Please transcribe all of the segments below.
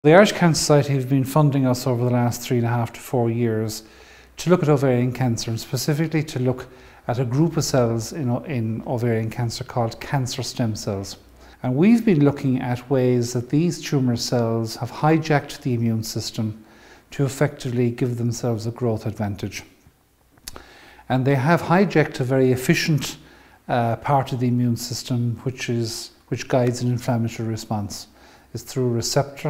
The Irish Cancer Society have been funding us over the last 3.5 to 4 years to look at ovarian cancer, and specifically to look at a group of cells in ovarian cancer called cancer stem cells. And we've been looking at ways that these tumour cells have hijacked the immune system to effectively give themselves a growth advantage. And they have hijacked a very efficient part of the immune system which guides an inflammatory response. It's through a receptor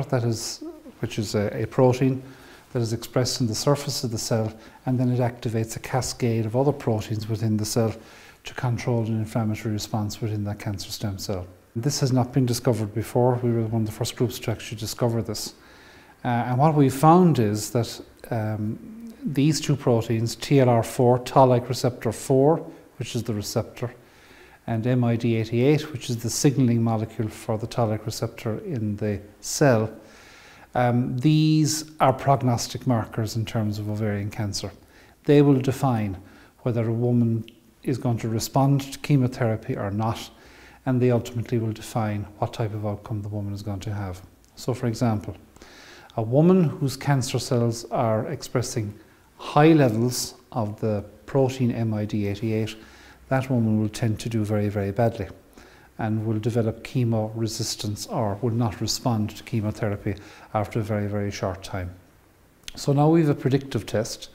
which is a protein that is expressed on the surface of the cell, and then it activates a cascade of other proteins within the cell to control an inflammatory response within that cancer stem cell. This has not been discovered before. We were one of the first groups to actually discover this. And what we found is that these two proteins, TLR4, toll-like receptor 4, which is the receptor, and MID88, which is the signaling molecule for the toll-like receptor in the cell, these are prognostic markers in terms of ovarian cancer. They will define whether a woman is going to respond to chemotherapy or not, and they ultimately will define what type of outcome the woman is going to have. So, for example, a woman whose cancer cells are expressing high levels of the protein MID88, that woman will tend to do very, very badly and will develop chemo-resistance or will not respond to chemotherapy after a very, very short time. So now we have a predictive test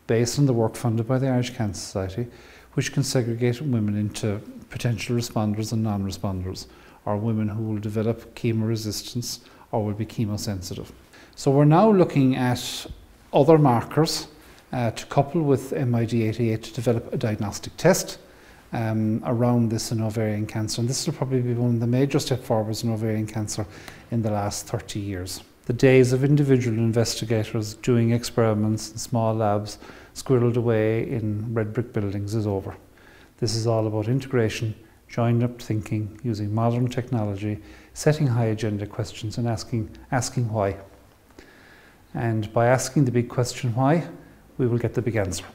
based on the work funded by the Irish Cancer Society, which can segregate women into potential responders and non-responders, or women who will develop chemo-resistance or will be chemosensitive. So we're now looking at other markers to couple with MID88 to develop a diagnostic test around this in ovarian cancer. And this will probably be one of the major step forwards in ovarian cancer in the last 30 years. The days of individual investigators doing experiments in small labs squirreled away in red brick buildings is over. This is all about integration, joined up thinking, using modern technology, setting high agenda questions and asking why. And by asking the big question why, we will get the big answer.